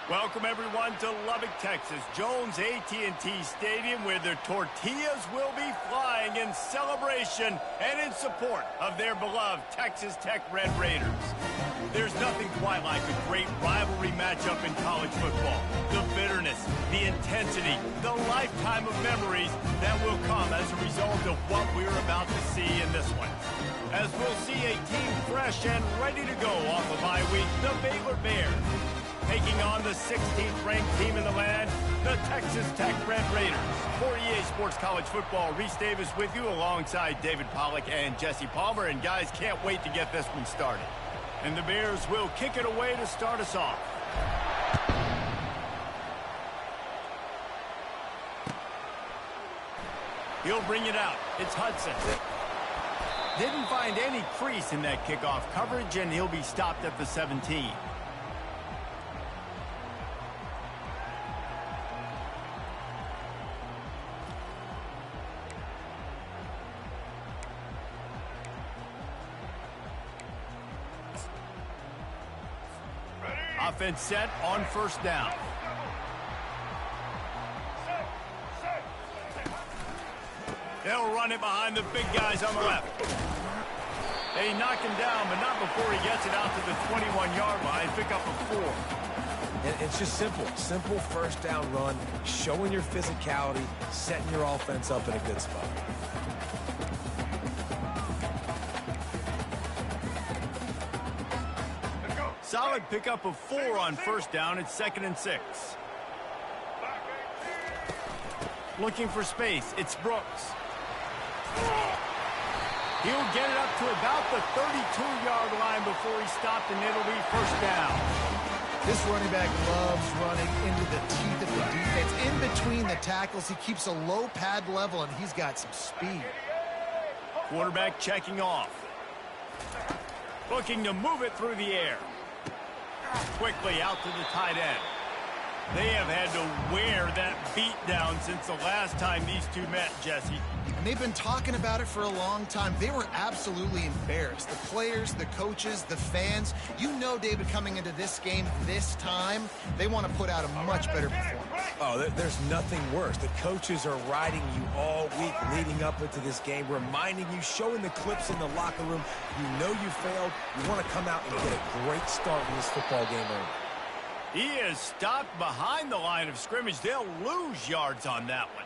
Welcome, everyone, to Lubbock, Texas, Jones AT&T Stadium, where their tortillas will be flying in celebration and in support of their beloved Texas Tech Red Raiders. There's nothing quite like a great rivalry matchup in college football. The bitterness, the intensity, the lifetime of memories that will come as a result of what we're about to see in this one. As we'll see a team fresh and ready to go off of bye week, the Baylor Bears, taking on the 16th ranked team in the land, the Texas Tech Red Raiders. For EA Sports College Football, Reese Davis with you alongside David Pollack and Jesse Palmer. And guys, can't wait to get this one started. And the Bears will kick it away to start us off. He'll bring it out. It's Hudson. Didn't find any crease in that kickoff coverage, and he'll be stopped at the 17. Offense set on first down. They'll run it behind the big guys on the left. They knock him down, but not before he gets it out to the 21-yard line. Pick up a 4. And it's just simple. Simple first down run, showing your physicality, setting your offense up in a good spot. Solid pickup of 4 on first down. It's 2nd and 6. Looking for space. It's Brooks. He'll get it up to about the 32-yard line before he's stopped, and it'll be first down. This running back loves running into the teeth of the defense. In between the tackles, he keeps a low pad level, and he's got some speed. Quarterback checking off. Looking to move it through the air. Quickly out to the tight end. They have had to wear that beat down since the last time these two met, Jesse. And they've been talking about it for a long time. They were absolutely embarrassed. The players, the coaches, the fans. You know, David, coming into this game this time, they want to put out a much better performance. Oh, there's nothing worse. The coaches are riding you all week leading up into this game, reminding you, showing the clips in the locker room. You know you failed. You want to come out and get a great start in this football game early. He is stopped behind the line of scrimmage. They'll lose yards on that one.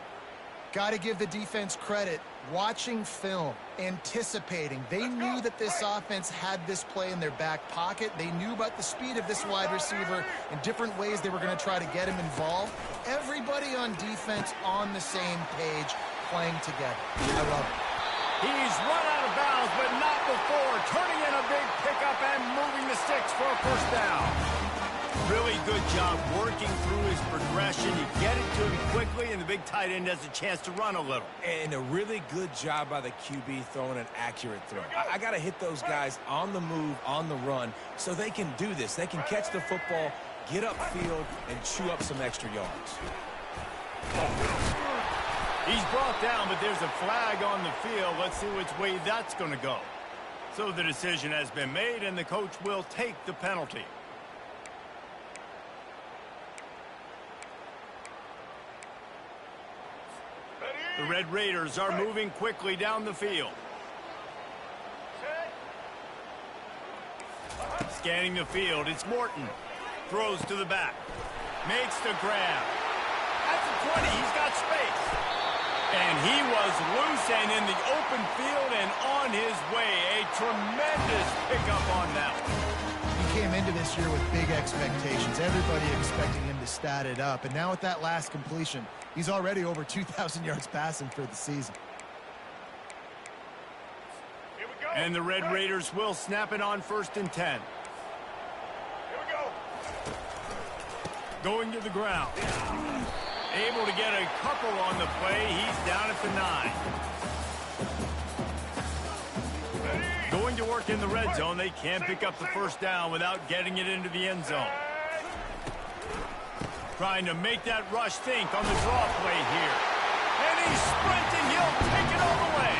Got to give the defense credit. Watching film, anticipating. They knew that this offense had this play in their back pocket. They knew about the speed of this wide receiver and different ways they were going to try to get him involved. Everybody on defense on the same page, playing together. I love it. He's run out of bounds, but not before. Turning in a big pickup and moving the sticks for a first down. Really good job working through his progression. You get it to him quickly, and the big tight end has a chance to run a little. And a really good job by the QB throwing an accurate throw. I got to hit those guys on the move, on the run, so they can do this. They can catch the football, get upfield, and chew up some extra yards. He's brought down, but there's a flag on the field. Let's see which way that's going to go. So the decision has been made, and the coach will take the penalty. The Red Raiders are moving quickly down the field. Scanning the field, it's Morton. Throws to the back. Makes the grab. At the 20, he's got space. And he was loose and in the open field and on his way. A tremendous pickup on that one. He came into this year with big expectations. Everybody expecting him to stat it up. And now with that last completion, he's already over 2,000 yards passing for the season. And the Red Raiders will snap it on 1st and 10. Going to the ground. Able to get a couple on the play. He's down at the 9. Going to work in the red zone. They can't pick up the first down without getting it into the end zone. Trying to make that rush think on the draw play here. And he's sprinting. He'll take it all the way.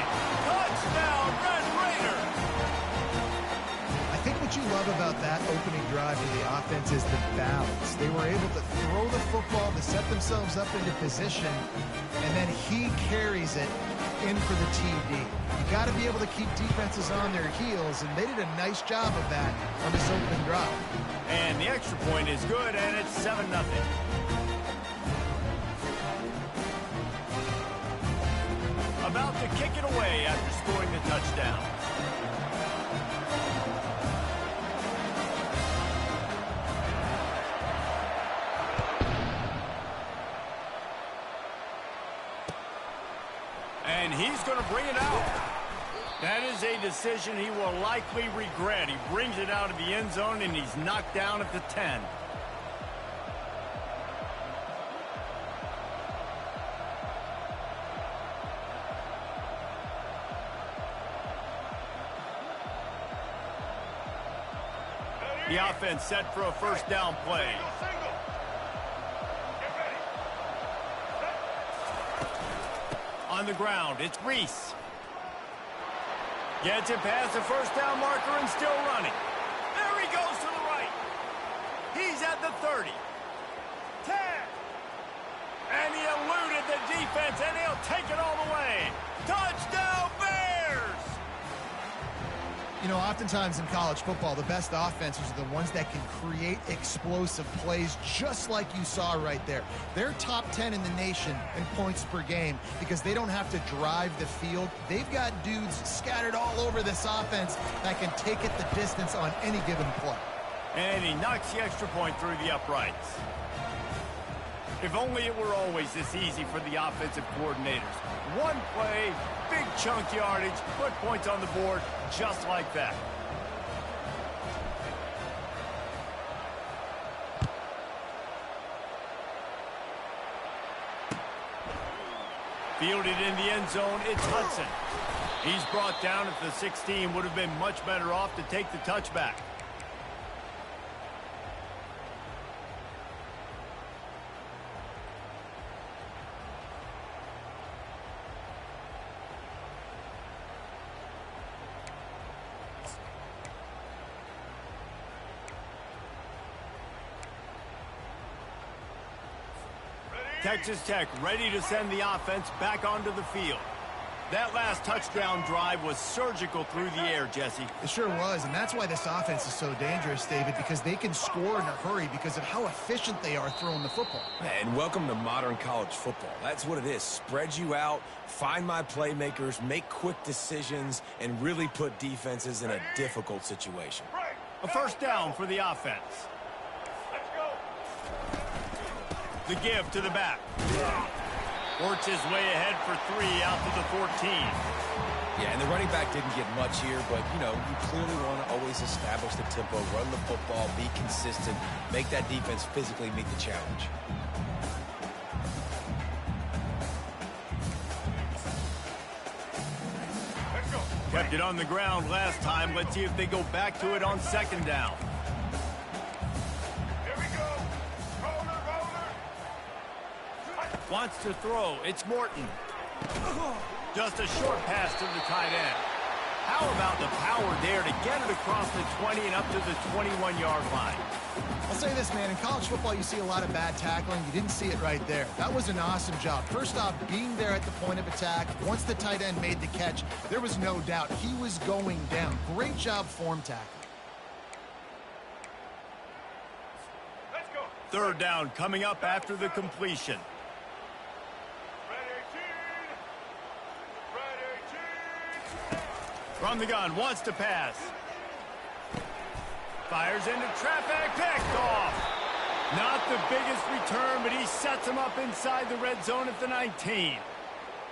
Touchdown, Red Raiders. I think what you love about that opening drive for the offense is the balance. They were able to throw the football to set themselves up into position, and then he carries it in for the TD. You got to be able to keep defenses on their heels, and they did a nice job of that on this opening drive. And the extra point is good, and it's 7-0. About to kick it away after scoring the touchdown. And he's going to bring it out. That is a decision he will likely regret. He brings it out of the end zone, and he's knocked down at the 10. The offense set for a first down play. On the ground, it's Reese. Gets it past the first down marker and still running. There he goes to the right. He's at the 30. 10. And he eluded the defense, and he'll take it all the way. Touchdown, Bears! You know, oftentimes in college football, the best offenses are the ones that can create explosive plays, just like you saw right there. They're top 10 in the nation in points per game because they don't have to drive the field. They've got dudes scattered all over this offense that can take it the distance on any given play. And he knocks the extra point through the uprights. If only it were always this easy for the offensive coordinators. One play, big chunk yardage, put points on the board just like that. Fielded in the end zone, it's Hudson. He's brought down at the 16, would have been much better off to take the touchback. Texas Tech ready to send the offense back onto the field. That last touchdown drive was surgical through the air, Jesse. It sure was, and that's why this offense is so dangerous, David, because they can score in a hurry because of how efficient they are throwing the football. And welcome to modern college football. That's what it is. Spread you out, find my playmakers, make quick decisions, and really put defenses in a difficult situation. A first down for the offense. The give to the back. Works his way ahead for 3 out to the 14. Yeah, and the running back didn't get much here, but, you know, you clearly want to always establish the tempo, run the football, be consistent, make that defense physically meet the challenge. Kept it on the ground last time. Let's see if they go back to it on second down. Wants to throw. It's Morton. Just a short pass to the tight end. How about the power there to get it across the 20 and up to the 21-yard line? I'll say this, man. In college football, you see a lot of bad tackling. You didn't see it right there. That was an awesome job. First off, being there at the point of attack. Once the tight end made the catch, there was no doubt he was going down. Great job form tackling. Let's go. Third down coming up after the completion. From the gun, wants to pass. Fires into traffic, picked off. Not the biggest return, but he sets him up inside the red zone at the 19.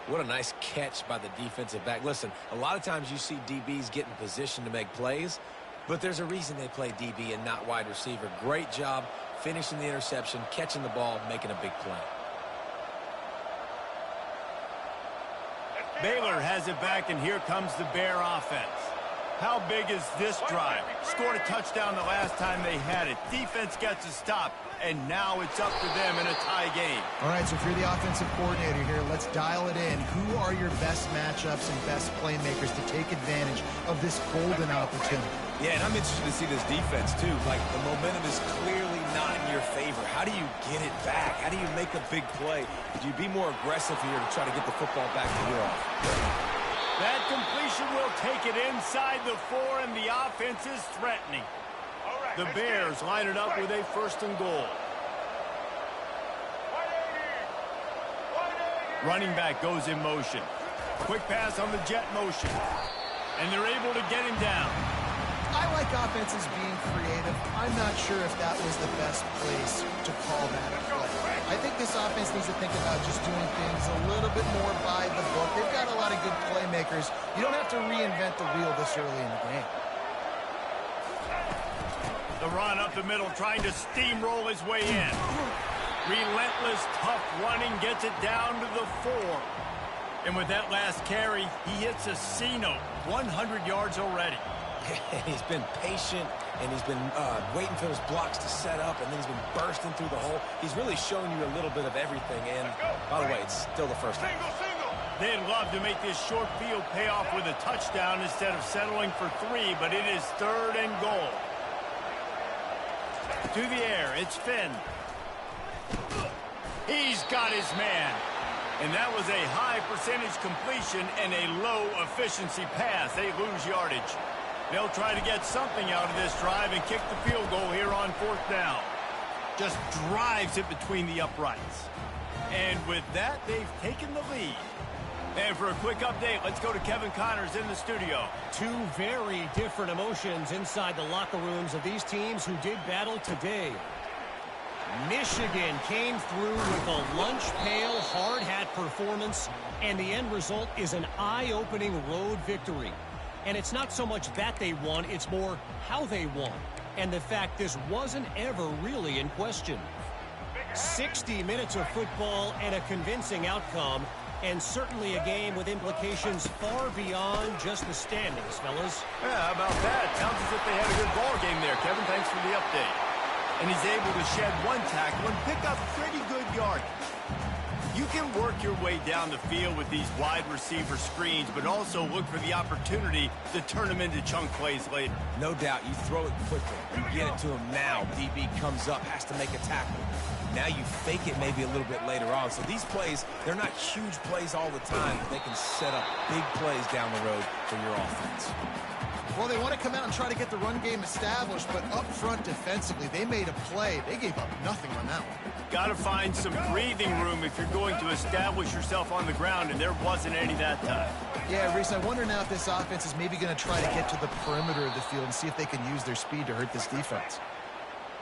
What a nice catch by the defensive back. Listen, a lot of times you see DBs get in position to make plays, but there's a reason they play DB and not wide receiver. Great job finishing the interception, catching the ball, making a big play. Baylor has it back, and here comes the Bear offense. How big is this drive? Scored a touchdown the last time they had it. Defense gets a stop, and now it's up to them in a tie game. All right, so if you're the offensive coordinator here, let's dial it in. Who are your best matchups and best playmakers to take advantage of this golden opportunity? Yeah, and I'm interested to see this defense, too. Like, the momentum is clearly not in your favor. How do you get it back? How do you make a big play? Could you be more aggressive here to try to get the football back to your offense? That completion will take it inside the 4, and the offense is threatening. The Bears line it up with a 1st and goal. Running back goes in motion. Quick pass on the jet motion. And they're able to get him down. I like offenses being creative. I'm not sure if that was the best place to call that play. I think this offense needs to think about just doing things a little bit more by the book. They've got a lot of good playmakers. You don't have to reinvent the wheel this early in the game. The run up the middle, trying to steamroll his way in. Relentless, tough running, gets it down to the 4. And with that last carry, he hits a C-note. 100 yards already. He's been patient, and he's been waiting for those blocks to set up, and then he's been bursting through the hole. He's really showing you a little bit of everything, and by the way, it's still the first time. They'd love to make this short field pay off with a touchdown instead of settling for 3, but it is 3rd and goal. To the air, it's Finn. He's got his man. And that was a high percentage completion and a low efficiency pass. They lose yardage. They'll try to get something out of this drive and kick the field goal here on 4th down. Just drives it between the uprights. And with that, they've taken the lead. And for a quick update, let's go to Kevin Connors in the studio. Two very different emotions inside the locker rooms of these teams who did battle today. Michigan came through with a lunch pail hard hat performance, and the end result is an eye-opening road victory. And it's not so much that they won, it's more how they won. And the fact this wasn't ever really in question. 60 minutes of football and a convincing outcome, and certainly a game with implications far beyond just the standings, fellas. Yeah, how about that? Sounds as if they had a good ball game there, Kevin. Thanks for the update. And he's able to shed one tackle and pick up pretty good yardage. You can work your way down the field with these wide receiver screens, but also look for the opportunity to turn them into chunk plays later. No doubt, you throw it quickly. You get it to him now. DB comes up, has to make a tackle. Now you fake it maybe a little bit later on. So these plays, they're not huge plays all the time, but they can set up big plays down the road for your offense. Well, they want to come out and try to get the run game established, but up front defensively, they made a play. They gave up nothing on that one. Got to find some breathing room if you're going to establish yourself on the ground, and there wasn't any that time. Yeah, Reese, I wonder now if this offense is maybe going to try to get to the perimeter of the field and see if they can use their speed to hurt this defense.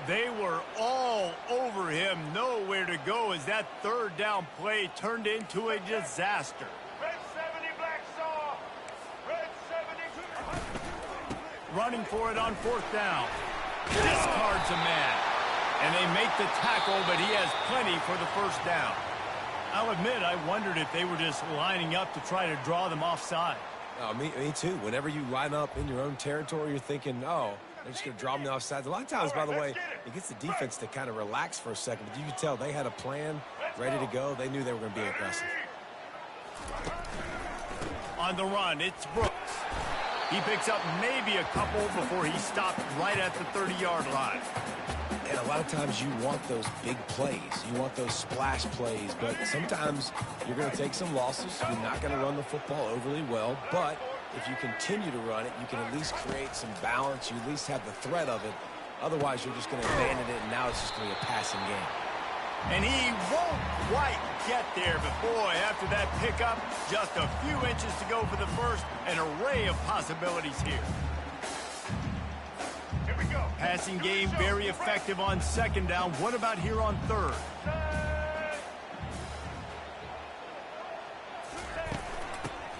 They were all over him, nowhere to go as that 3rd down play turned into a disaster. Red 70, black saw. Red 72. Running for it on 4th down. Discards a man. And they make the tackle, but he has plenty for the 1st down. I'll admit, I wondered if they were just lining up to try to draw them offside. Oh, me too. Whenever you line up in your own territory, you're thinking, oh, they're just going to draw them offside. A lot of times, by the way, it gets the defense to kind of relax for a second. But you can tell they had a plan ready to go. They knew they were going to be aggressive. On the run, it's Brooks. He picks up maybe a couple before he stopped right at the 30-yard line. And a lot of times you want those big plays. You want those splash plays. But sometimes you're going to take some losses. You're not going to run the football overly well. But if you continue to run it, you can at least create some balance. You at least have the threat of it. Otherwise, you're just going to abandon it, and now it's just going to be a passing game. And he won't quite get there. But, boy, after that pickup, just a few inches to go for the first. An array of possibilities here. Here we go. Passing game very effective on 2nd down. What about here on 3rd?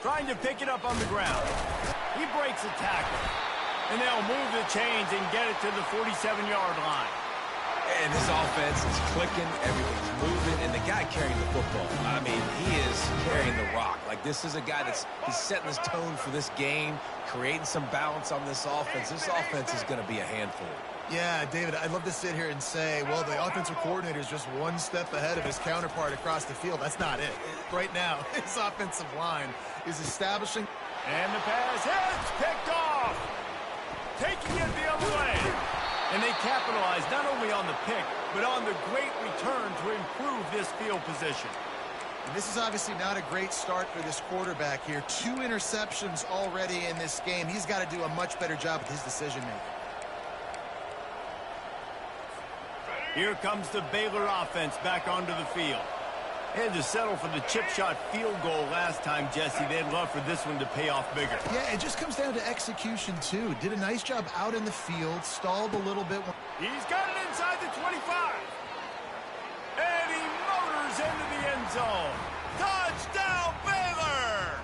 Trying to pick it up on the ground. He breaks a tackle. And they'll move the chains and get it to the 47-yard line. And this offense is clicking, everything's moving, and the guy carrying the football, I mean, he is carrying the rock. Like, this is a guy he's setting this tone for this game, creating some balance on this offense. This offense is going to be a handful. Yeah, David, I'd love to sit here and say, well, the offensive coordinator is just one step ahead of his counterpart across the field. That's not it. Right now, his offensive line is establishing. And the pass hits, picked off. Taking it the other way. And they capitalize not only on the pick, but on the great return to improve this field position. And this is obviously not a great start for this quarterback here. 2 interceptions already in this game. He's got to do a much better job with his decision-making. Here comes the Baylor offense back onto the field. They had to settle for the chip shot field goal last time, Jesse. They'd love for this one to pay off bigger. Yeah, it just comes down to execution, too. Did a nice job out in the field, stalled a little bit. He's got it inside the 25. And he motors into the end zone. Touchdown, Baylor!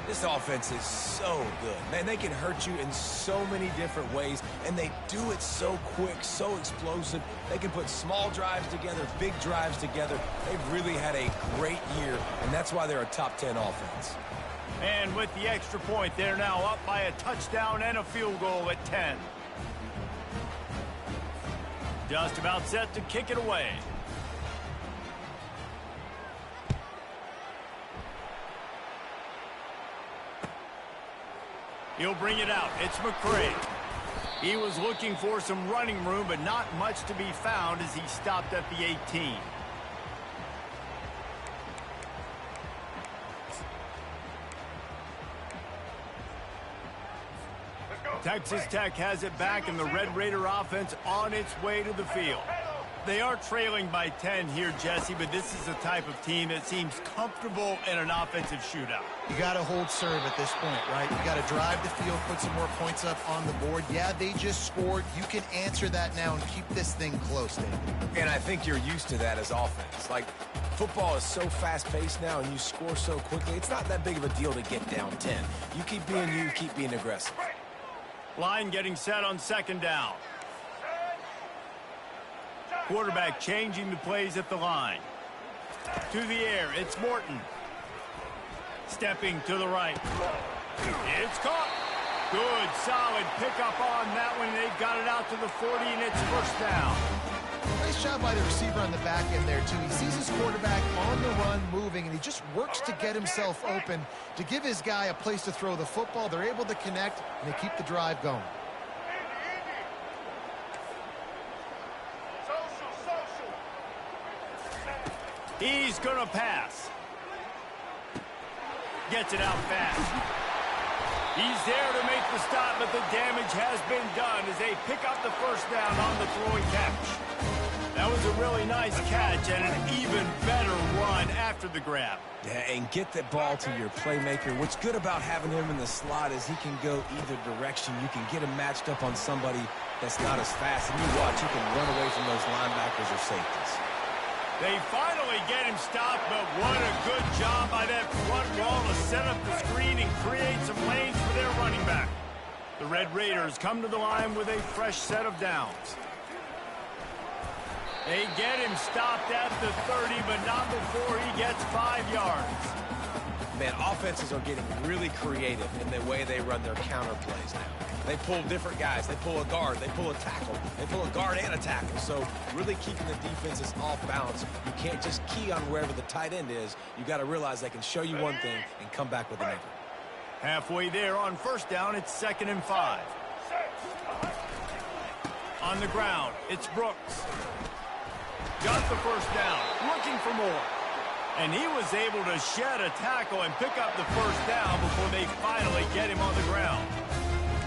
This offense is so good. Man, they can hurt you in so many different ways, and they do it so quick, so explosive. They can put small drives together, big drives together. They've really had a great year, and that's why they're a top 10 offense. And with the extra point, they're now up by a touchdown and a field goal at 10. Just about set to kick it away. He'll bring it out. It's McCray. He was looking for some running room, but not much to be found as he stopped at the 18. Texas Tech has it back, and the Red Raider offense on its way to the field. They are trailing by 10 here, Jesse, but this is the type of team that seems comfortable in an offensive shootout. You got to hold serve at this point, right? You got to drive the field, put some more points up on the board. Yeah, they just scored. You can answer that now and keep this thing close, David. And I think you're used to that as offense. Like, football is so fast-paced now, and you score so quickly. It's not that big of a deal to get down 10. You keep being you, keep being aggressive. Line getting set on second down. Quarterback changing the plays at the line. To the air, it's Morton. Stepping to the right. It's caught. Good, solid pickup on that one. They've got it out to the 40, and it's first down. Nice job by the receiver on the back end there, too. He sees his quarterback on the run moving, and he just works to get himself open to give his guy a place to throw the football. They're able to connect, and they keep the drive going. He's going to pass. Gets it out fast. He's there to make the stop, but the damage has been done as they pick up the first down on the throwing catch. That was a really nice catch and an even better run after the grab. Yeah, and get that ball to your playmaker. What's good about having him in the slot is he can go either direction. You can get him matched up on somebody that's not as fast, and you watch, he can run away from those linebackers or safeties. They finally get him stopped, but what a good job by that front wall to set up the screen and create some lanes for their running back. The Red Raiders come to the line with a fresh set of downs. They get him stopped at the 30, but not before he gets 5 yards. Man, offenses are getting really creative in the way they run their counter plays now. They pull different guys. They pull a guard. They pull a tackle. They pull a guard and a tackle. So really keeping the defenses off balance. You can't just key on wherever the tight end is. You got to realize they can show you one thing and come back with another. Halfway there on first down, it's 2nd and 5. On the ground, it's Brooks. Got the first down, looking for more. And he was able to shed a tackle and pick up the first down before they finally get him on the ground.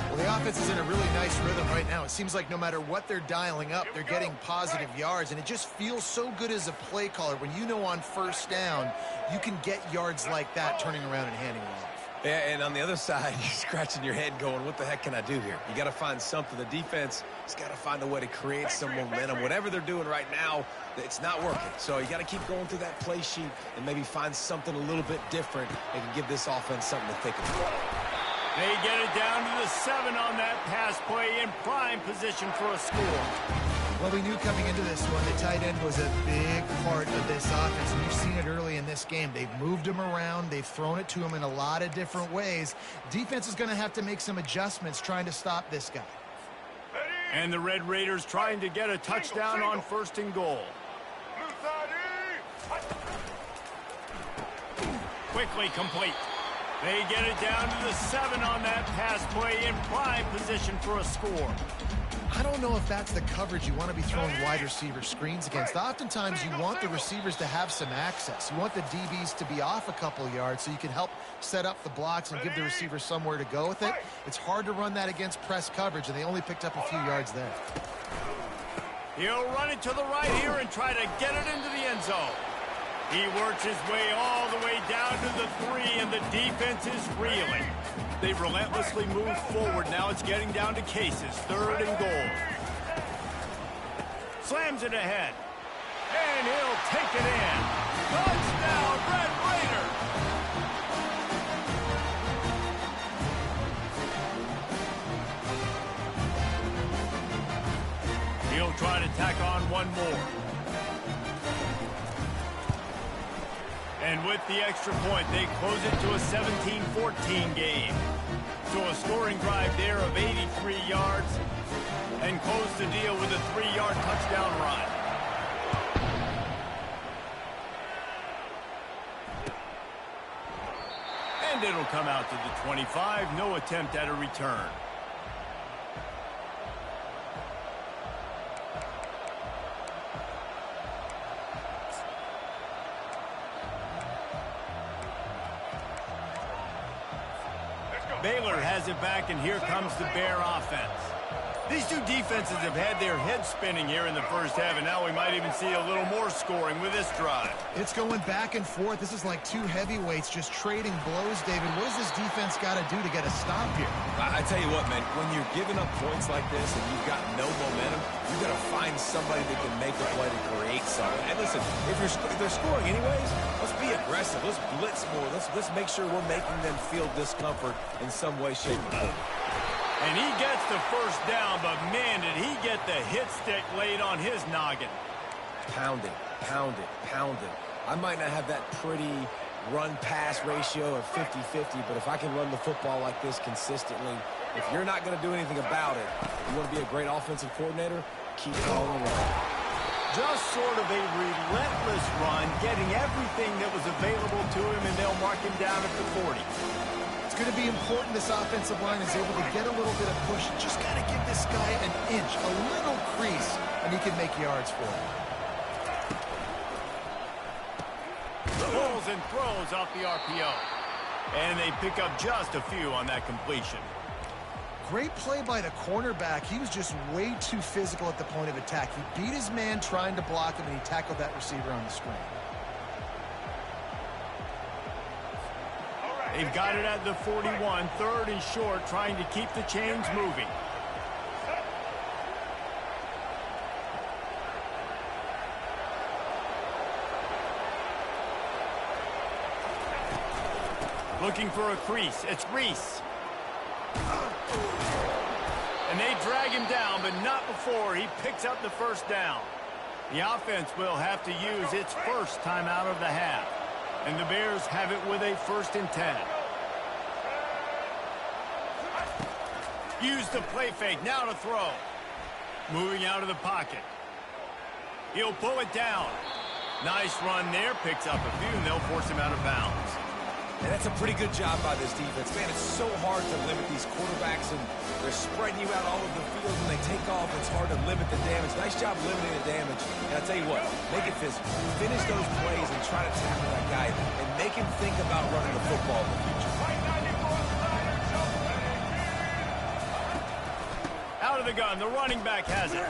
Well, the offense is in a really nice rhythm right now. It seems like no matter what they're dialing up, they're getting positive yards, and it just feels so good as a play caller when you know on first down you can get yards like that turning around and handing it off. Yeah, and on the other side, you're scratching your head going, what the heck can I do here? You got to find something. The defense has got to find a way to create some momentum. Whatever they're doing right now, it's not working. So you got to keep going through that play sheet and maybe find something a little bit different that can give this offense something to think about. They get it down to the 7 on that pass play in prime position for a score. Well, we knew coming into this one the tight end was a big part of this offense, and you've seen it early in this game. They've moved him around. They've thrown it to him in a lot of different ways. Defense is going to have to make some adjustments trying to stop this guy. And the Red Raiders trying to get a touchdown on 1st and goal. Quickly complete. They get it down to the 7 on that pass play in prime position for a score. I don't know if that's the coverage you want to be throwing wide receiver screens against. Oftentimes, you want the receivers to have some access. You want the DBs to be off a couple yards so you can help set up the blocks and give the receiver somewhere to go with it. It's hard to run that against press coverage, and they only picked up a few yards there. He'll run it to the right here and try to get it into the end zone. He works his way all the way down to the 3, and the defense is reeling. They've relentlessly moved forward. Now it's getting down to cases. 3rd and goal. Slams it ahead. And he'll take it in. Touchdown, Red Raiders. He'll try to tack on one more. And with the extra point, they close it to a 17-14 game. So a scoring drive there of 83 yards and close the deal with a 3-yard touchdown run. And it'll come out to the 25. No attempt at a return. Baylor has it back, and here comes the Bear offense. These two defenses have had their heads spinning here in the first half, and now we might even see a little more scoring with this drive. It's going back and forth. This is like two heavyweights just trading blows, David. What does this defense got to do to get a stop here? I tell you what, man, when you're giving up points like this and you've got no momentum, you got to find somebody that can make a play to create something. And listen, if they're scoring anyways, let's be aggressive. Let's blitz more. Let's make sure we're making them feel discomfort in some way, shape, or form. And he gets the first down, but man, did he get the hit stick laid on his noggin. Pound it, pound it, pound it. I might not have that pretty run-pass ratio of 50-50, but if I can run the football like this consistently, if you're not going to do anything about it, you want to be a great offensive coordinator, keep calling the run. Just sort of a relentless run, getting everything that was available to him, and they'll mark him down at the 40. It's going to be important this offensive line is able to get a little bit of push. Just got to give this guy an inch, a little crease, and he can make yards for him. Pulls and throws off the RPO. And they pick up just a few on that completion. Great play by the cornerback. He was just way too physical at the point of attack. He beat his man trying to block him, and he tackled that receiver on the screen. They've got it at the 41, 3rd and short, trying to keep the chains moving. Looking for a crease. It's Reese. And they drag him down, but not before he picks up the first down. The offense will have to use its first timeout of the half. And the Bears have it with a 1st and 10. Use the play fake. Now to throw. Moving out of the pocket. He'll pull it down. Nice run there. Picks up a few, and they'll force him out of bounds. And that's a pretty good job by this defense. Man, it's so hard to limit these quarterbacks, and they're spreading you out all over the field. When they take off, it's hard to limit the damage. Nice job limiting the damage. And I'll tell you what, make it physical. Finish those plays and try to tackle that guy and make him think about running the football in the future. Out of the gun, the running back has it.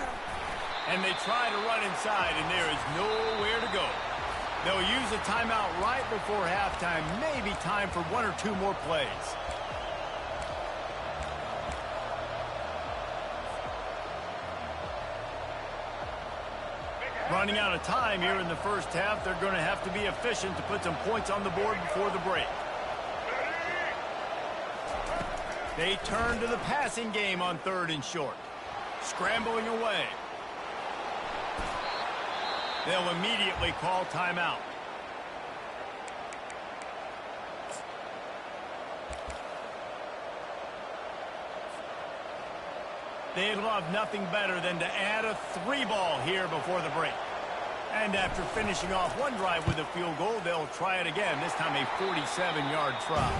And they try to run inside, and there is nowhere to go. They'll use a timeout right before halftime. Maybe time for 1 or 2 more plays. Running out of time here in the first half. They're going to have to be efficient to put some points on the board before the break. They turn to the passing game on 3rd and short. Scrambling away. They'll immediately call timeout. They'd love nothing better than to add a 3-ball here before the break. And after finishing off one drive with a field goal, they'll try it again, this time a 47-yard try.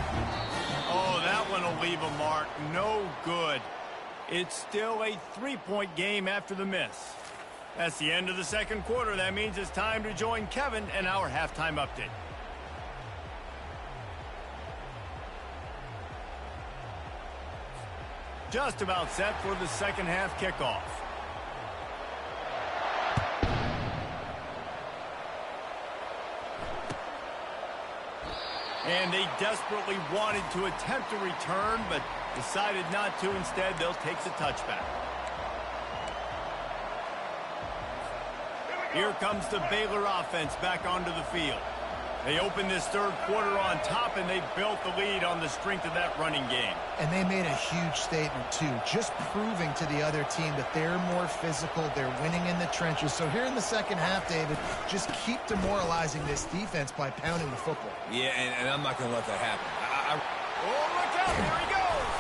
Oh, that one will leave a mark. No good. It's still a 3-point game after the miss. That's the end of the second quarter. That means it's time to join Kevin and our halftime update. Just about set for the second half kickoff. And they desperately wanted to attempt a return, but decided not to. Instead, they'll take the touchback. Here comes the Baylor offense back onto the field. They opened this third quarter on top, and they built the lead on the strength of that running game. And they made a huge statement, too, just proving to the other team that they're more physical, they're winning in the trenches. So here in the second half, David, just keep demoralizing this defense by pounding the football. Yeah, and I'm not going to let that happen. Oh, look out, there he goes!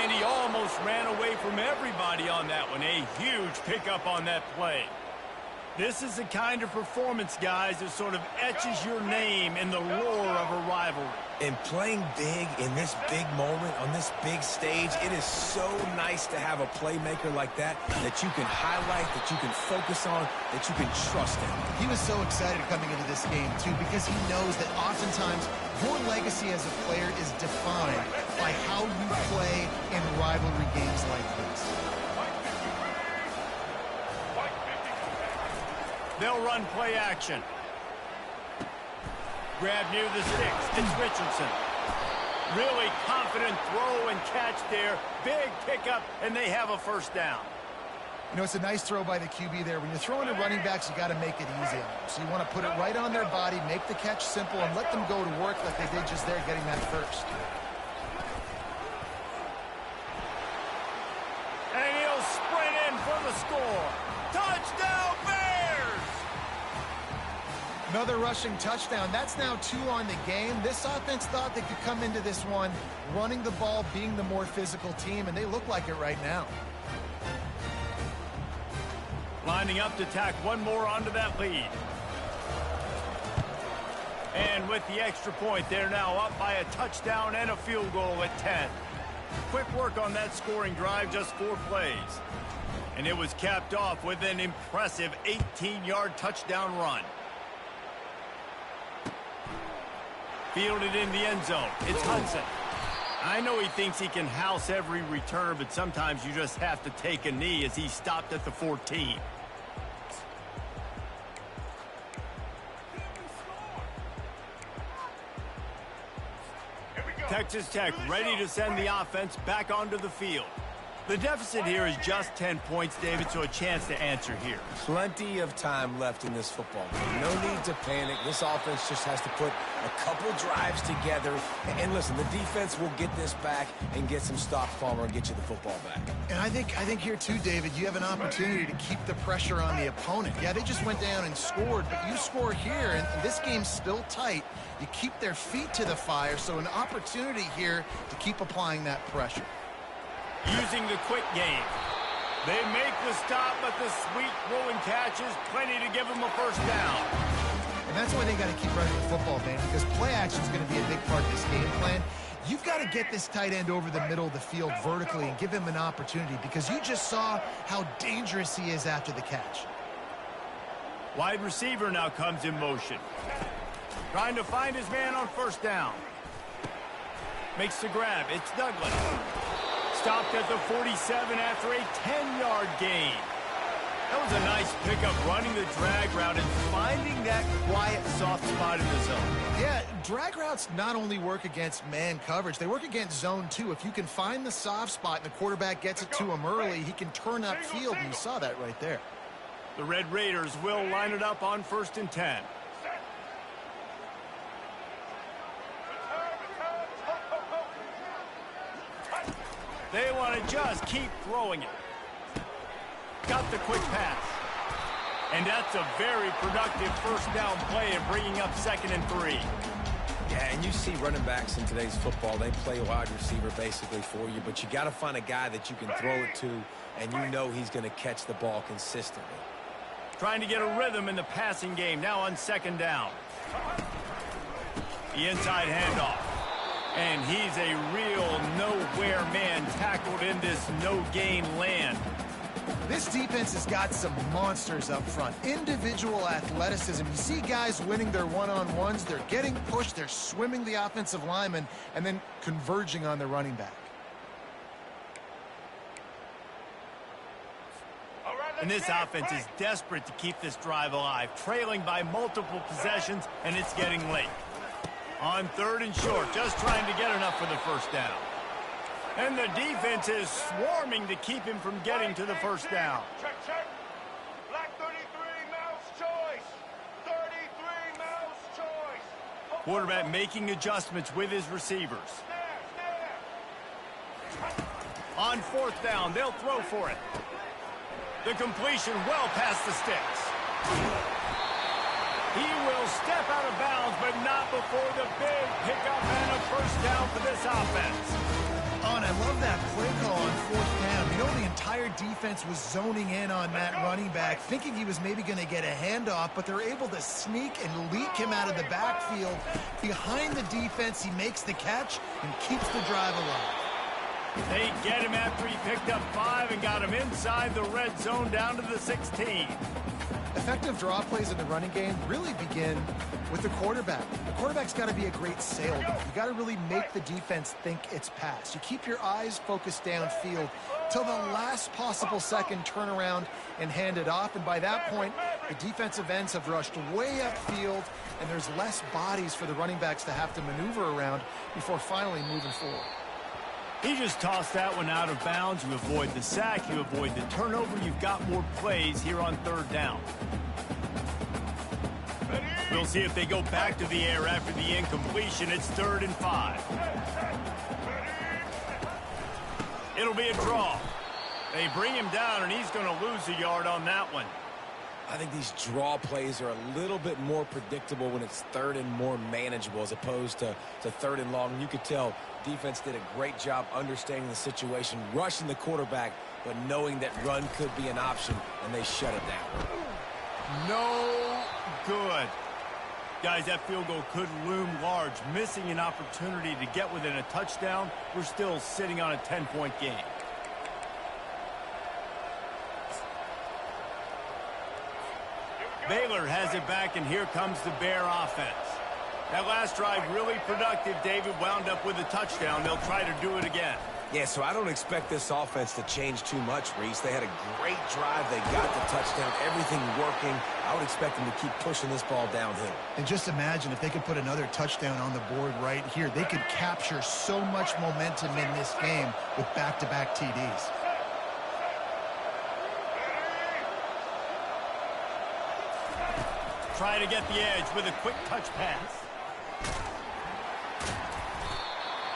And he almost ran away from everybody on that one. A huge pickup on that play. This is the kind of performance, guys, that sort of etches your name in the lore of a rivalry. And playing big in this big moment, on this big stage, it is so nice to have a playmaker like that you can highlight, that you can focus on, that you can trust in. He was so excited coming into this game, too, because he knows that oftentimes your legacy as a player is defined by how you play in rivalry games like this. They'll run play action. Grab near the sticks. It's Richardson. Really confident throw and catch there. Big pickup, and they have a first down. You know, it's a nice throw by the QB there. When you're throwing to running backs, you got to make it easy on them. So you want to put it right on their body, make the catch simple, and let them go to work like they did just there, getting that first. And he'll sprint in for the score. Touchdown, Bears! Another rushing touchdown. That's now 2 on the game. This offense thought they could come into this one running the ball, being the more physical team, and they look like it right now. Lining up to tack one more onto that lead. And with the extra point, they're now up by a touchdown and a field goal at 10. Quick work on that scoring drive, just 4 plays. And it was capped off with an impressive 18-yard touchdown run. Fielded in the end zone. It's Hudson. I know he thinks he can house every return, but sometimes you just have to take a knee as he stopped at the 14. Texas Tech ready to send the offense back onto the field. The deficit here is just 10 points, David, so a chance to answer here. Plenty of time left in this football game. No need to panic. This offense just has to put a couple drives together. And listen, the defense will get this back and get some stops, Palmer, and get you the football back. And I think here, too, David, you have an opportunity to keep the pressure on the opponent. Yeah, they just went down and scored, but you score here, and this game's still tight. You keep their feet to the fire, so an opportunity here to keep applying that pressure. Using the quick game. They make the stop, but the sweet throwing catch is plenty to give them a first down. And that's why they got to keep running the football, man, because play action is going to be a big part of this game plan. You've got to get this tight end over the middle of the field vertically and give him an opportunity, because you just saw how dangerous he is after the catch. Wide receiver now comes in motion. Trying to find his man on first down. Makes the grab. It's Douglas. Stopped at the 47 after a 10-yard gain. That was a nice pickup, running the drag route and finding that quiet, soft spot in the zone. Yeah, drag routes not only work against man coverage, they work against zone too. If you can find the soft spot and the quarterback gets it to him early, he can turn upfield, and you saw that right there. The Red Raiders will line it up on 1st and 10. They want to just keep throwing it. Got the quick pass. And that's a very productive first down play and bringing up 2nd and 3. Yeah, and you see running backs in today's football, they play wide receiver basically for you, but you got to find a guy that you can throw it to, and you know he's going to catch the ball consistently. Trying to get a rhythm in the passing game, now on 2nd down. The inside handoff. And he's a real nowhere man tackled in this no-gain land. This defense has got some monsters up front. Individual athleticism. You see guys winning their one-on-ones. They're getting pushed. They're swimming the offensive lineman and then converging on the running back. And this offense is desperate to keep this drive alive, trailing by multiple possessions, and it's getting late. On 3rd and short, just trying to get enough for the first down. And the defense is swarming to keep him from getting to the first down. Check, check. Black 33, mouse choice. 33, mouse choice. Quarterback making adjustments with his receivers. On 4th down, they'll throw for it. The completion well past the sticks. He will step out of bounds, but not before the big pickup and a first down for this offense. Oh, and I love that play call on 4th down. You know, the entire defense was zoning in on that running back, thinking he was maybe going to get a handoff, but they're able to sneak and leak him out of the backfield. Behind the defense, he makes the catch and keeps the drive alive. They get him after he picked up 5 and got him inside the red zone down to the 16. Effective draw plays in the running game really begin with the quarterback. The quarterback's got to be a great salesman. You got to really make the defense think it's pass. You keep your eyes focused downfield till the last possible second, turn around and hand it off. And by that point, the defensive ends have rushed way upfield, and there's less bodies for the running backs to have to maneuver around before finally moving forward. He just tossed that one out of bounds. You avoid the sack, you avoid the turnover. You've got more plays here on 3rd down. We'll see if they go back to the air after the incompletion. It's 3rd and 5. It'll be a draw. They bring him down, and he's going to lose a yard on that one. I think these draw plays are a little bit more predictable when it's 3rd and more manageable as opposed to 3rd and long. You could tell defense did a great job understanding the situation, rushing the quarterback, but knowing that run could be an option, and they shut it down. No good. Guys, that field goal could loom large. Missing an opportunity to get within a touchdown. We're still sitting on a 10-point game. Baylor has it back, and here comes the Bear offense. That last drive really productive. David wound up with a touchdown. They'll try to do it again. Yeah, so I don't expect this offense to change too much, Reese. They had a great drive. They got the touchdown. Everything working. I would expect them to keep pushing this ball downhill. And just imagine if they could put another touchdown on the board right here. They could capture so much momentum in this game with back-to-back TDs. Try to get the edge with a quick touch pass.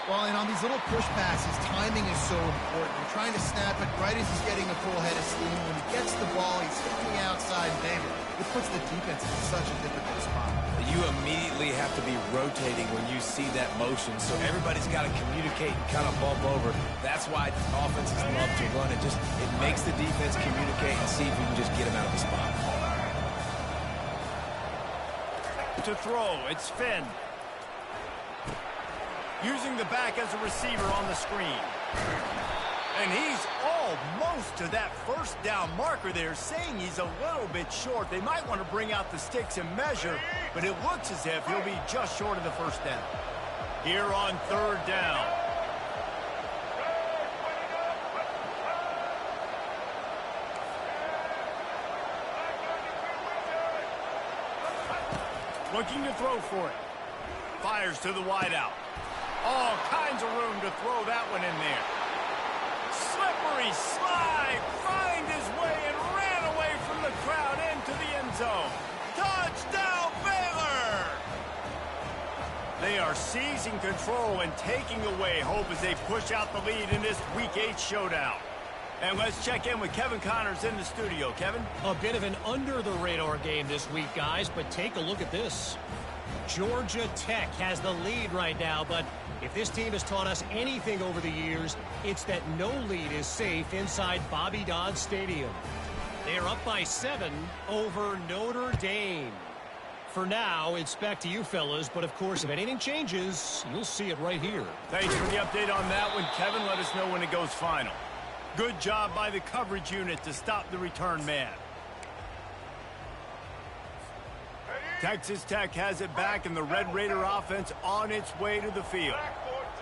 Well, and on these little push passes, timing is so important. You're trying to snap it right as he's getting a full head of steam. When he gets the ball, he's hitting the outside, David. It puts the defense in such a difficult spot. You immediately have to be rotating when you see that motion, so everybody's got to communicate and kind of bump over. That's why offenses love to run it. It makes the defense communicate and see if we can just get him out of the spot. To throw, it's Finn. Using the back as a receiver on the screen. And he's almost to that first down marker there, saying he's a little bit short. They might want to bring out the sticks and measure, but it looks as if he'll be just short of the first down. Here on 3rd down. Looking to throw for it. Fires to the wideout. All kinds of room to throw that one in there. Slippery slide. Find his way and ran away from the crowd into the end zone. Touchdown, Baylor! They are seizing control and taking away hope as they push out the lead in this Week 8 showdown. And let's check in with Kevin Connors in the studio. Kevin? A bit of an under-the-radar game this week, guys, but take a look at this. Georgia Tech has the lead right now, but if this team has taught us anything over the years, it's that no lead is safe inside Bobby Dodd Stadium. They are up by 7 over Notre Dame. For now, it's back to you fellas, but of course, if anything changes, you'll see it right here. Thanks for the update on that one, Kevin. Let us know when it goes final. Good job by the coverage unit to stop the return man. Texas Tech has it back, and the Red Raider offense on its way to the field.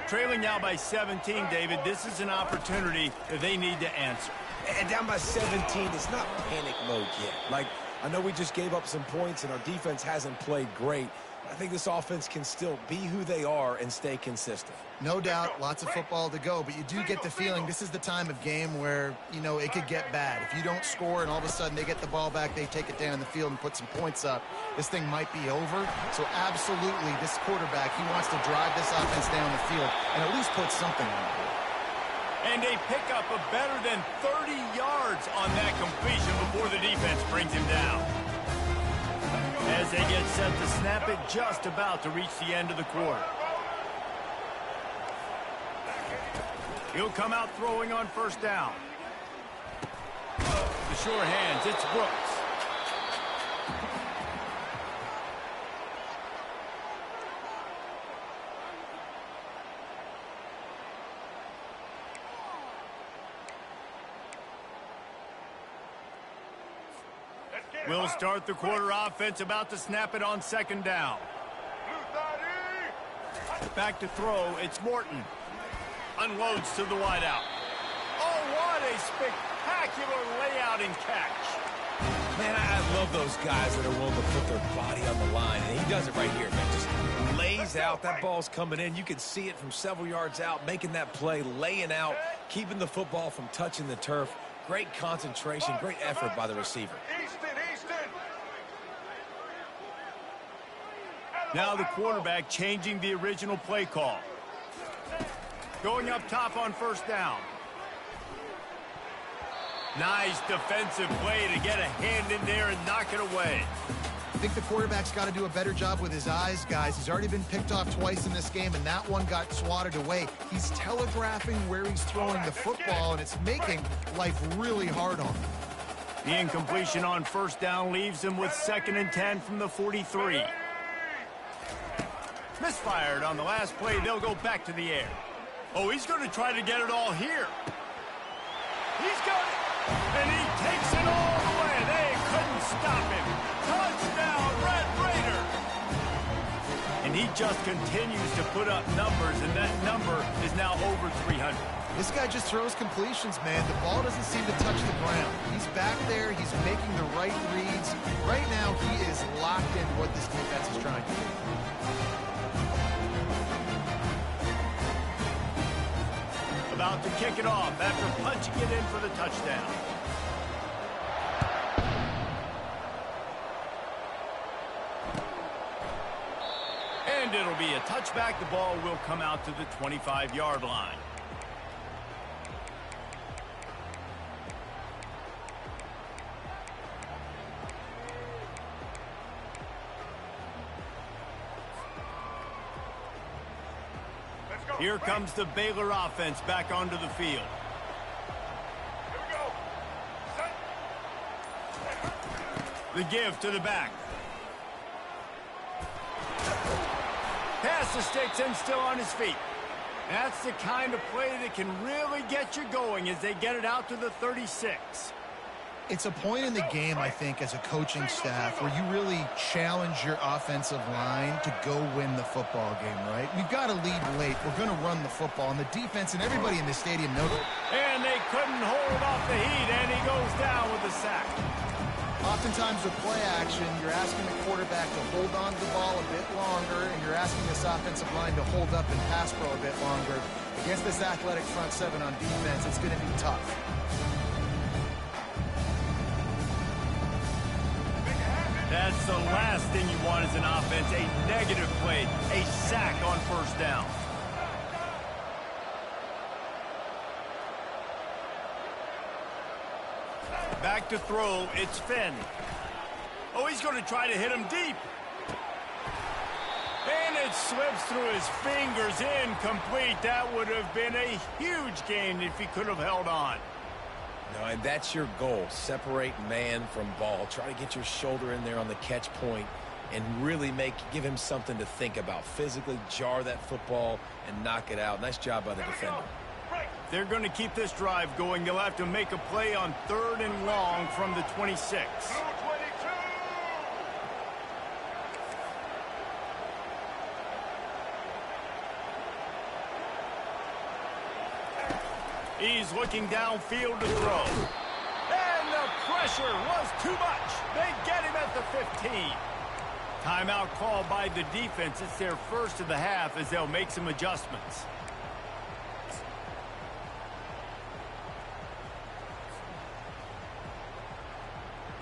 Trailing now by 17, David. This is an opportunity that they need to answer. And down by 17, it's not panic mode yet. Like, I know we just gave up some points, and our defense hasn't played great. I think this offense can still be who they are and stay consistent. No doubt, lots of football to go, but you do get the feeling this is the time of game where, you know, it could get bad. If you don't score and all of a sudden they get the ball back, they take it down the field and put some points up, this thing might be over. So absolutely, this quarterback, he wants to drive this offense down the field and at least put something on it. And a pickup of better than 30 yards on that completion before the defense brings him down. As they get set to snap it, just about to reach the end of the quarter. He'll come out throwing on first down. The sure hands, it's Brooks. We'll start the quarter offense, about to snap it on second down. Back to throw, it's Morton. Unloads to the wideout. Oh, what a spectacular layout and catch. Man, I love those guys that are willing to put their body on the line, and he does it right here, man. Just lays out. That ball's coming in. You can see it from several yards out, making that play, laying out, keeping the football from touching the turf. Great concentration, great effort by the receiver. Now the quarterback changing the original play call. Going up top on first down. Nice defensive play to get a hand in there and knock it away. I think the quarterback's got to do a better job with his eyes, guys. He's already been picked off twice in this game, and that one got swatted away. He's telegraphing where he's throwing the football, and it's making life really hard on him. The incompletion on first down leaves him with 2nd and 10 from the 43. Misfired on the last play. They'll go back to the air. Oh, he's going to try to get it all here. He's got it. And he takes it all the way. They couldn't stop him. Touchdown, Red Raider. And he just continues to put up numbers, and that number is now over 300. This guy just throws completions, man. The ball doesn't seem to touch the ground. He's back there. He's making the right reads. Right now, he is locked into what this defense is trying to do. About to kick it off after punching it in for the touchdown. And it'll be a touchback. The ball will come out to the 25-yard line. Here comes the Baylor offense back onto the field. Here we go. Set. The give to the back. Pass the sticks and still on his feet. That's the kind of play that can really get you going as they get it out to the 36. It's a point in the game, I think, as a coaching staff where you really challenge your offensive line to go win the football game, right? We've got to lead late. We're going to run the football, and the defense and everybody in the stadium knows it. And they couldn't hold off the heat, and he goes down with a sack. Oftentimes with play action, you're asking the quarterback to hold on to the ball a bit longer, and you're asking this offensive line to hold up and pass pro a bit longer. Against this athletic front seven on defense, it's going to be tough. That's the last thing you want as an offense, a negative play, a sack on first down. Back to throw, it's Finn. Oh, he's going to try to hit him deep. And it slips through his fingers, incomplete. That would have been a huge gain if he could have held on. No, and that's your goal. Separate man from ball. Try to get your shoulder in there on the catch point and really give him something to think about. Physically jar that football and knock it out. Nice job by the defender. They're going to keep this drive going. They'll have to make a play on 3rd and long from the 26. He's looking downfield to throw. And the pressure was too much. They get him at the 15. Timeout called by the defense. It's their first of the half as they'll make some adjustments.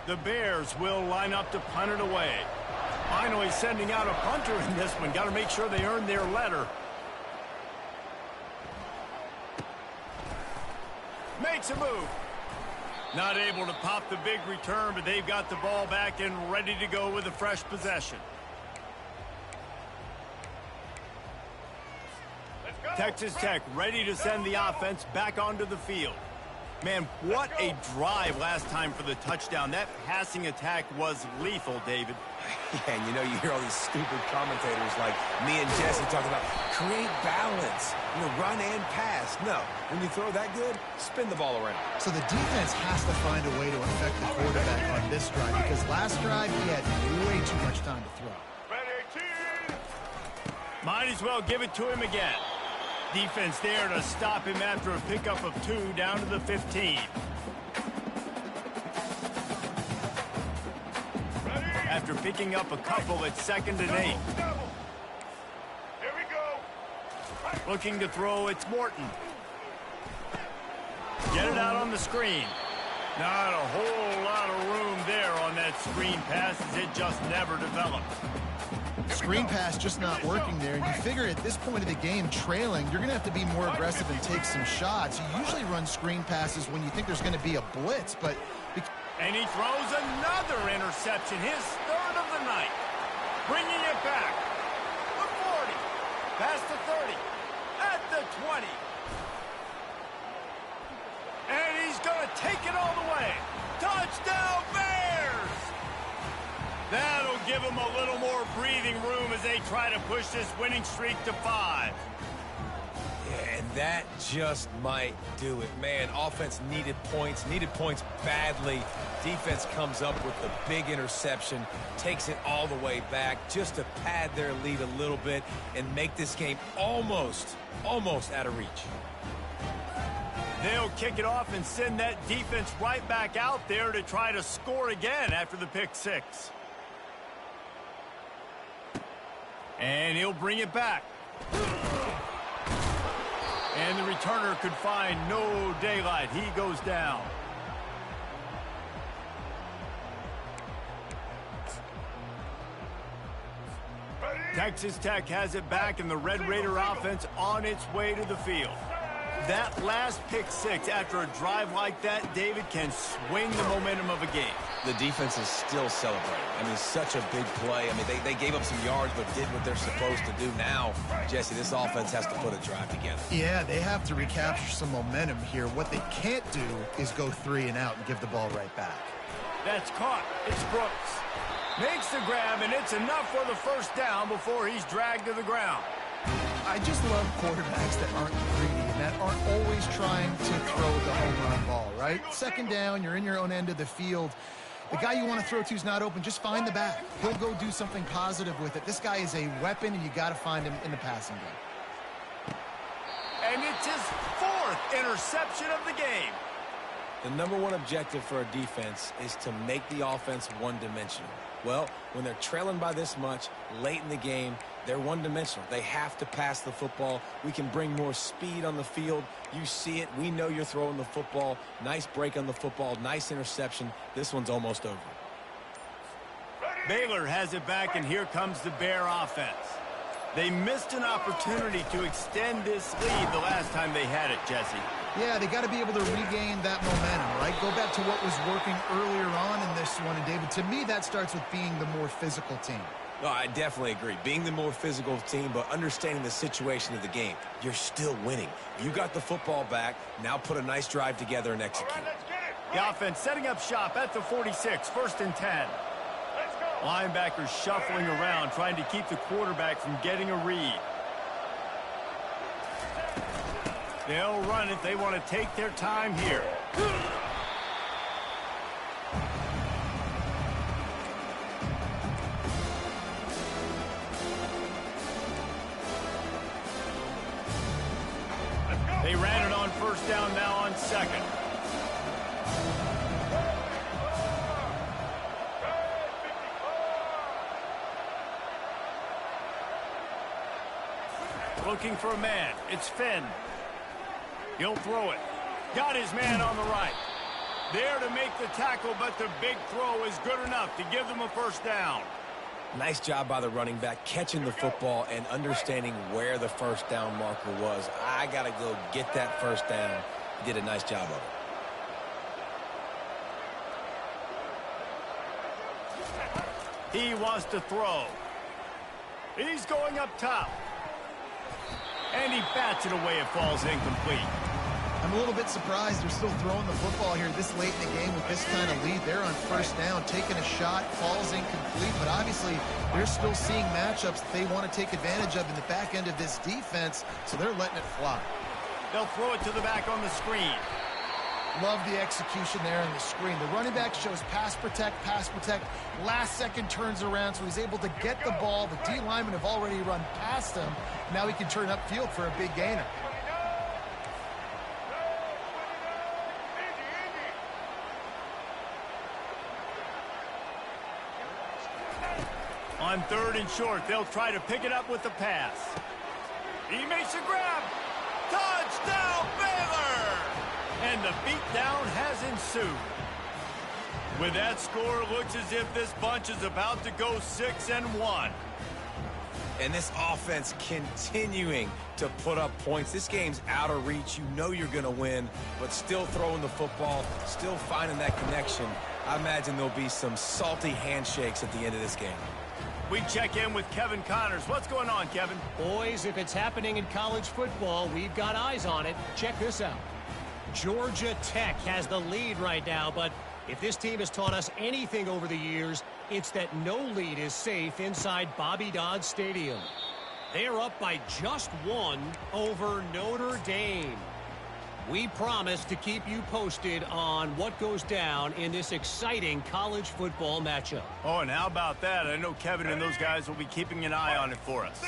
The Bears will line up to punt it away. Finally sending out a punter in this one. Got to make sure they earn their letter. Makes a move. Not able to pop the big return, but they've got the ball back and ready to go with a fresh possession. Texas Tech ready to send the offense back onto the field. Man, what a drive last time for the touchdown. That passing attack was lethal, David. Yeah, and you hear all these stupid commentators like me and Jesse talking about create balance, run and pass. No, when you throw that good, spin the ball around. So the defense has to find a way to affect the quarterback on this drive because last drive he had way too much time to throw. Might as well give it to him again. Defense there to stop him after a pickup of 2 down to the 15. After picking up a couple at 2nd and 8. Here we go. Looking to throw, it's Morton. Get it out on the screen. Not a whole lot of room there on that screen pass as it just never developed. Screen pass just not working there, and you figure at this point of the game, trailing, you're going to have to be more aggressive and take some shots. You usually run screen passes when you think there's going to be a blitz, but... And he throws another interception, his 3rd of the night. Bringing it back. The 40, past the 30, at the 20. And he's going to take it all the way. Touchdown, Bears! That'll give them a little more breathing room as they try to push this winning streak to 5. Yeah, and that just might do it. Man, offense needed points badly. Defense comes up with the big interception, takes it all the way back just to pad their lead a little bit and make this game almost out of reach. They'll kick it off and send that defense right back out there to try to score again after the pick 6. And he'll bring it back. And the returner could find no daylight. He goes down. Texas Tech has it back, and the Red Raider offense on its way to the field. That last pick 6 after a drive like that, David, can swing the momentum of a game. The defense is still celebrating. I mean, such a big play. I mean, they gave up some yards but did what they're supposed to do. Now, Jesse, this offense has to put a drive together. Yeah, they have to recapture some momentum here. What they can't do is go 3 and out and give the ball right back. That's caught. It's Brooks. Makes the grab, and it's enough for the first down before he's dragged to the ground. I just love quarterbacks that aren't greedy and that aren't always trying to throw the home run ball, right? 2nd down, you're in your own end of the field. The guy you want to throw to is not open. Just find the back. He'll go do something positive with it. This guy is a weapon, and you got to find him in the passing game. And it's his 4th interception of the game. The #1 objective for a defense is to make the offense one-dimensional. Well, when they're trailing by this much late in the game, they're one-dimensional. They have to pass the football. We can bring more speed on the field. You see it. We know you're throwing the football. Nice break on the football. Nice interception. This one's almost over. Ready? Baylor has it back, and here comes the Bear offense. They missed an opportunity to extend this lead the last time they had it, Jesse. Yeah, they got to be able to regain that momentum, right? Go back to what was working earlier on in this one. And, David, to me, that starts with being the more physical team. No, I definitely agree. Being the more physical team, but understanding the situation of the game. You're still winning. You got the football back. Now put a nice drive together and execute. All right, let's get it. The offense setting up shop at the 46, 1st and 10. Let's go. Linebackers shuffling around, trying to keep the quarterback from getting a read. They'll run it. They want to take their time here. They ran it on 1st down, now on 2nd. Looking for a man. It's Finn. He'll throw it. Got his man on the right. There to make the tackle, but the big throw is good enough to give them a 1st down. Nice job by the running back, catching the football and understanding where the 1st down marker was. I got to go get that 1st down. He did a nice job of it. He wants to throw. He's going up top. And he bats it away. It falls incomplete. I'm a little bit surprised they're still throwing the football here this late in the game with this kind of lead. They're on 1st down, taking a shot, falls incomplete, but obviously they're still seeing matchups that they want to take advantage of in the back end of this defense, so they're letting it fly. They'll throw it to the back on the screen. Love the execution there on the screen. The running back shows pass protect, last second turns around, so he's able to get the ball. The D linemen have already run past him. Now he can turn upfield for a big gainer. On 3rd and short, they'll try to pick it up with the pass. He makes a grab. Touchdown, Baylor! And the beatdown has ensued. With that score, it looks as if this bunch is about to go 6-1. And this offense continuing to put up points. This game's out of reach. You know you're going to win, but still throwing the football, still finding that connection. I imagine there'll be some salty handshakes at the end of this game. We check in with Kevin Connors. What's going on, Kevin? Boys, if it's happening in college football, we've got eyes on it. Check this out. Georgia Tech has the lead right now, but if this team has taught us anything over the years, it's that no lead is safe inside Bobby Dodd Stadium. They're up by just 1 over Notre Dame. We promise to keep you posted on what goes down in this exciting college football matchup. Oh, and how about that? I know Kevin and those guys will be keeping an eye on it for us.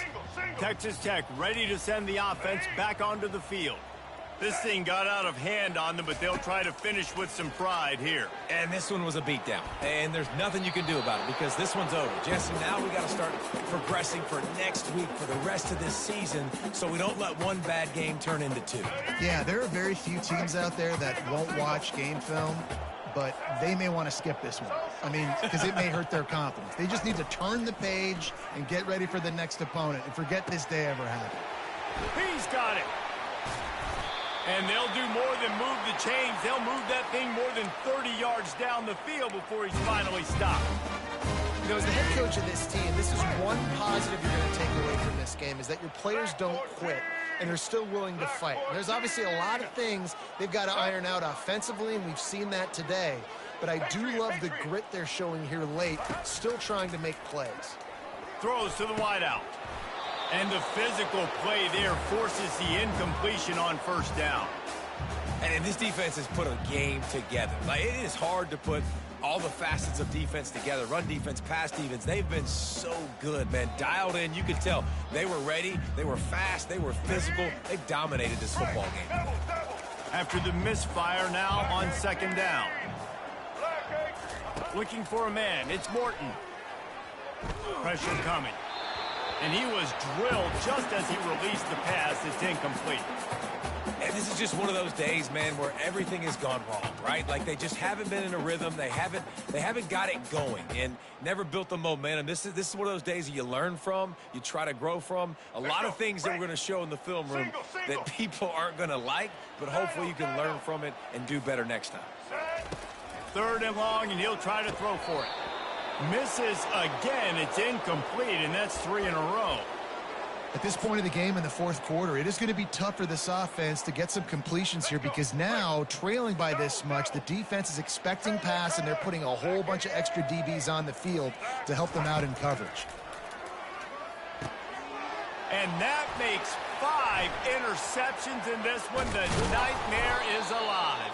Texas Tech ready to send the offense back onto the field. This thing got out of hand on them, but they'll try to finish with some pride here. And this one was a beatdown. And there's nothing you can do about it because this one's over. Jesse, now we got to start progressing for next week for the rest of this season so we don't let one bad game turn into 2. Yeah, there are very few teams out there that won't watch game film, but they may want to skip this one. I mean, because it may hurt their confidence. They just need to turn the page and get ready for the next opponent and forget this day ever happened. He's got it. And they'll do more than move the chains. They'll move that thing more than 30 yards down the field before he's finally stopped. You know, as the head coach of this team, this is one positive you're going to take away from this game, is that your players don't quit, and they're still willing to fight. There's obviously a lot of things they've got to iron out offensively, and we've seen that today. But I do love the grit they're showing here late, still trying to make plays. Throws to the wideout. And the physical play there forces the incompletion on 1st down. And this defense has put a game together. Like, it is hard to put all the facets of defense together. Run defense, pass defense. They've been so good, man. Dialed in. You could tell they were ready. They were fast. They were physical. They dominated this football game. After the misfire, now on 2nd down. Looking for a man. It's Morton. Pressure coming. And he was drilled just as he released the pass. It's incomplete. And This is just one of those days, man, where everything has gone wrong, right? Like they just haven't been in a rhythm. They haven't got it going and never built the momentum. This is one of those days that you learn from, you try to grow from. A lot of things that we're going to show in the film room that people aren't going to like, but hopefully you can learn from it and do better next time. 3rd and long, and he'll try to throw for it. Misses again. It's incomplete, and that's 3 in a row. At this point of the game in the 4th quarter, it is going to be tough for this offense to get some completions here because now, trailing by this much, the defense is expecting pass, and they're putting a whole bunch of extra DBs on the field to help them out in coverage. And that makes 5 interceptions in this one. The nightmare is alive.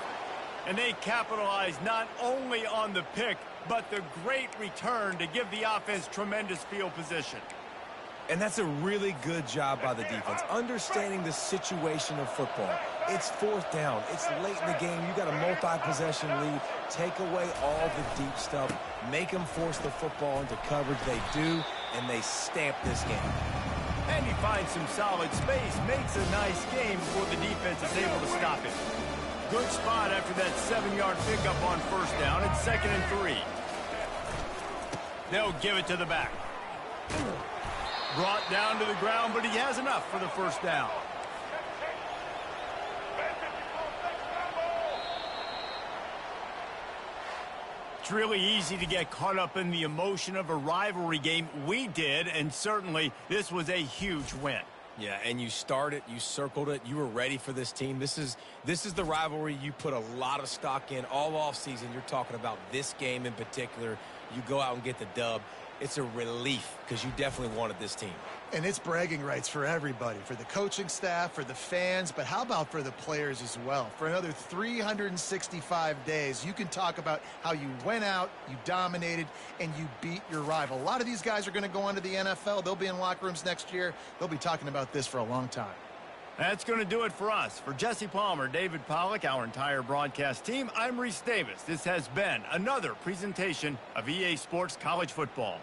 And they capitalize not only on the pick, but the great return to give the offense tremendous field position. And that's a really good job by the defense, understanding the situation of football. It's 4th down. It's late in the game. You got a multi-possession lead. Take away all the deep stuff. Make them force the football into coverage. They do, and they stamp this game. And he finds some solid space, makes a nice game before the defense is able to stop it. Good spot after that 7-yard pickup on 1st down. It's 2nd and 3. They'll give it to the back. Brought down to the ground, but he has enough for the 1st down. It's really easy to get caught up in the emotion of a rivalry game. We did, and certainly this was a huge win. Yeah, and you started, you circled it, you were ready for this team. This is the rivalry you put a lot of stock in all offseason. You're talking about this game in particular. You go out and get the dub. It's a relief because you definitely wanted this team. And it's bragging rights for everybody, for the coaching staff, for the fans, but how about for the players as well? For another 365 days, you can talk about how you went out, you dominated, and you beat your rival. A lot of these guys are going to go on to the NFL. They'll be in locker rooms next year. They'll be talking about this for a long time. That's going to do it for us. For Jesse Palmer, David Pollack, our entire broadcast team, I'm Reese Davis. This has been another presentation of EA Sports College Football.